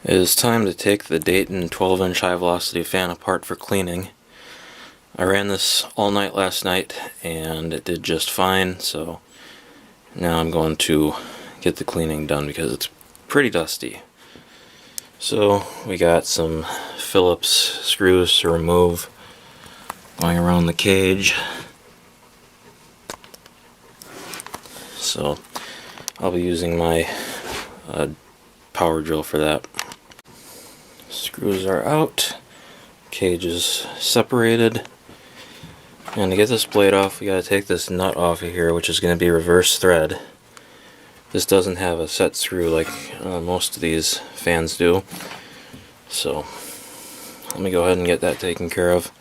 It is time to take the Dayton 12-inch high velocity fan apart for cleaning. I ran this all night last night and it did just fine, so now I'm going to get the cleaning done because it's pretty dusty. So we got some Phillips screws to remove going around the cage. So I'll be using my power drill for that. Screws are out, cage is separated, and to get this blade off we gotta take this nut off of here, which is going to be reverse thread. This doesn't have a set screw like most of these fans do, so let me go ahead and get that taken care of,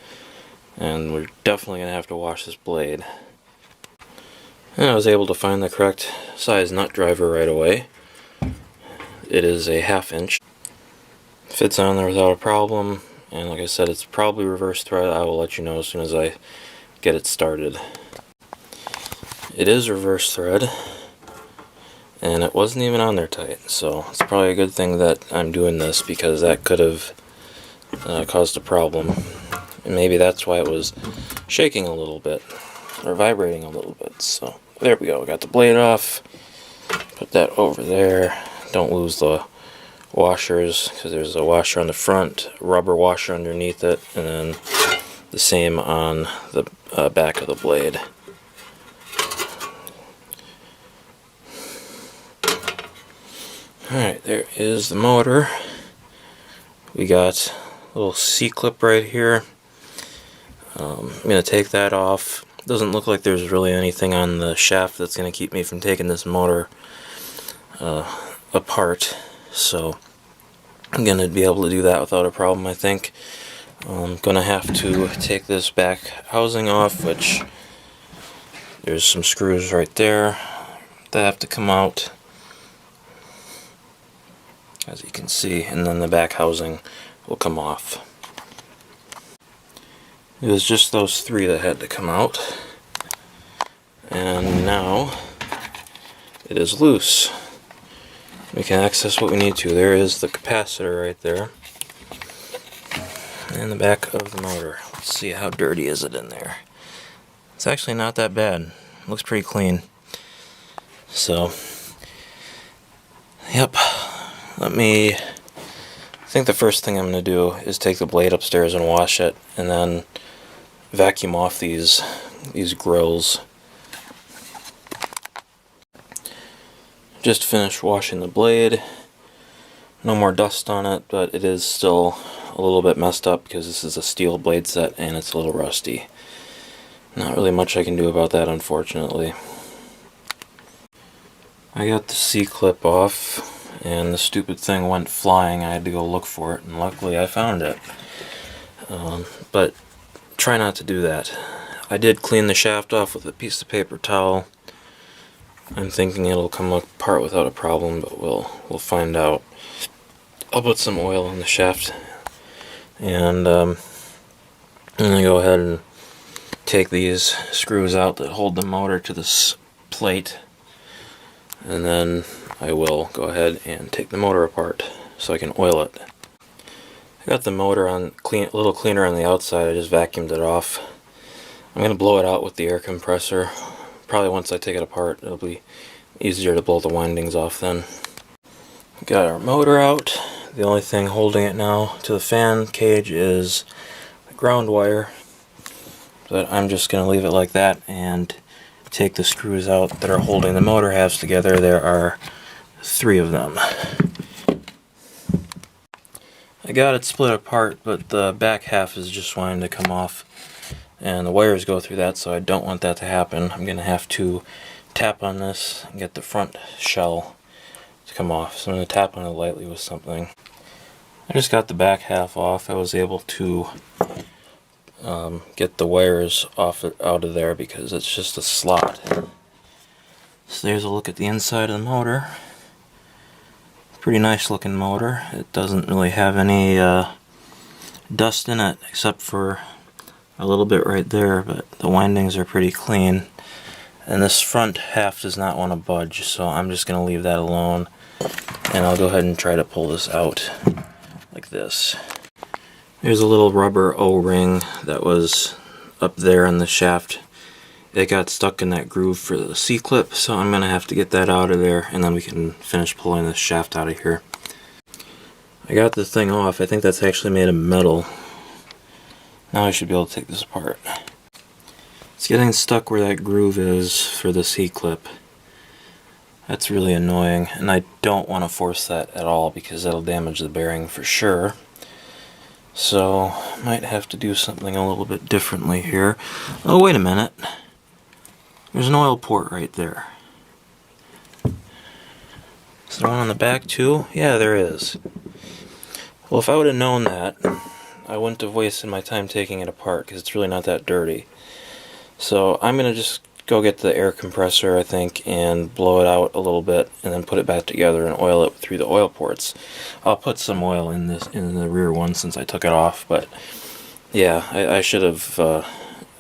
and we're definitely going to have to wash this blade. And I was able to find the correct size nut driver right away. It is a 1/2 inch. Fits on there without a problem, and like I said, it's probably reverse thread. I will let you know as soon as I get it started. It is reverse thread, and it wasn't even on there tight, so it's probably a good thing that I'm doing this, because that could have caused a problem. And maybe that's why it was shaking a little bit, or vibrating a little bit. So there we go, we got the blade off. Put that over there. Don't lose the washers, because there's a washer on the front, rubber washer underneath it, and then the same on the back of the blade. Alright, there is the motor. We got a little C-clip right here. I'm going to take that off. Doesn't look like there's really anything on the shaft that's going to keep me from taking this motor apart, so I'm going to be able to do that without a problem, I think. I'm going to have to take this back housing off, which there's some screws right there that have to come out, as you can see, and then the back housing will come off. It was just those three that had to come out, and now it is loose. We can access what we need to. There is the capacitor right there, and the back of the motor. Let's see, how dirty is it in there. It's actually not that bad. It looks pretty clean. So, yep. I think the first thing I'm going to do is take the blade upstairs and wash it, and then vacuum off these grills. Just finished washing the blade. No more dust on it, but it is still a little bit messed up because this is a steel blade set and it's a little rusty. Not really much I can do about that, unfortunately. I got the C-clip off, and the stupid thing went flying. I had to go look for it, and luckily I found it. But try not to do that. I did clean the shaft off with a piece of paper towel. I'm thinking it'll come apart without a problem, but we'll find out. I'll put some oil in the shaft, and I'm going to go ahead and take these screws out that hold the motor to this plate, and then I will go ahead and take the motor apart so I can oil it. I got the motor on a little cleaner on the outside. I just vacuumed it off. I'm going to blow it out with the air compressor. Probably once I take it apart, it'll be easier to blow the windings off then. Got our motor out. The only thing holding it now to the fan cage is the ground wire. But I'm just going to leave it like that and take the screws out that are holding the motor halves together. There are 3 of them. I got it split apart, but the back half is just wanting to come off, and the wires go through that, so I don't want that to happen. I'm going to have to tap on this and get the front shell to come off. So I'm going to tap on it lightly with something. I just got the back half off. I was able to get the wires out of there because it's just a slot. So there's a look at the inside of the motor. Pretty nice looking motor. It doesn't really have any dust in it except for a little bit right there, but the windings are pretty clean. And this front half does not want to budge, so I'm just going to leave that alone. And I'll go ahead and try to pull this out like this. There's a little rubber O-ring that was up there in the shaft. It got stuck in that groove for the C-clip, so I'm going to have to get that out of there, and then we can finish pulling this shaft out of here. I got this thing off. I think that's actually made of metal. Now I should be able to take this apart. It's getting stuck where that groove is for the C-clip. That's really annoying, and I don't want to force that at all because that'll damage the bearing for sure. So, might have to do something a little bit differently here. Oh, wait a minute. There's an oil port right there. Is there one on the back too? Yeah, there is. Well, if I would have known that, I wouldn't have wasted my time taking it apart because it's really not that dirty. So I'm going to just go get the air compressor, I think, and blow it out a little bit and then put it back together and oil it through the oil ports. I'll put some oil in the rear one since I took it off, but yeah, I should have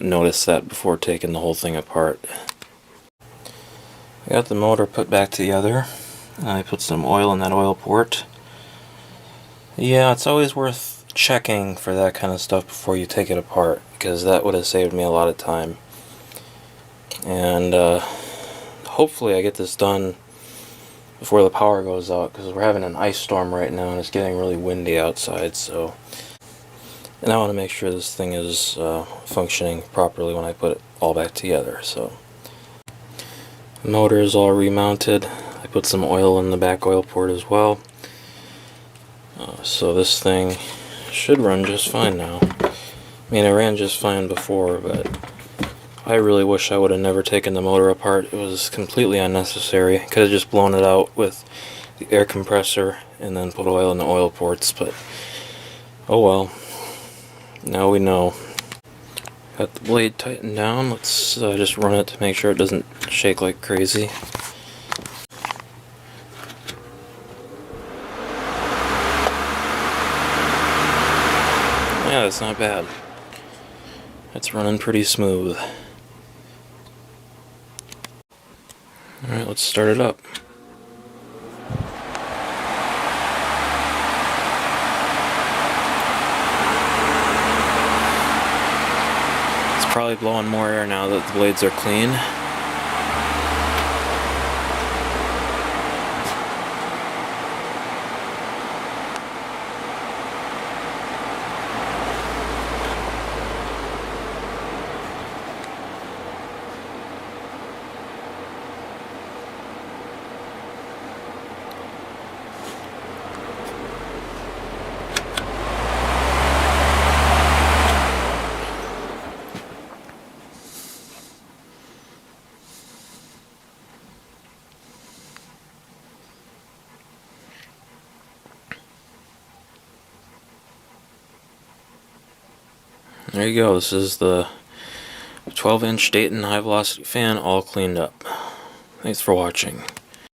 noticed that before taking the whole thing apart. I got the motor put back together, and I put some oil in that oil port. Yeah, it's always worth checking for that kind of stuff before you take it apart, because that would have saved me a lot of time. And hopefully I get this done before the power goes out, because we're having an ice storm right now and it's getting really windy outside. So, and I want to make sure this thing is functioning properly when I put it all back together. So the motor is all remounted. I put some oil in the back oil port as well. So this thing should run just fine now. I mean, it ran just fine before, but I really wish I would have never taken the motor apart. It was completely unnecessary. I could have just blown it out with the air compressor and then put oil in the oil ports, but oh well. Now we know. Got the blade tightened down. Let's just run it to make sure it doesn't shake like crazy. Yeah, that's not bad. It's running pretty smooth. Alright, let's start it up. It's probably blowing more air now that the blades are clean. There you go, this is the 12-inch Dayton high velocity fan all cleaned up. Thanks for watching.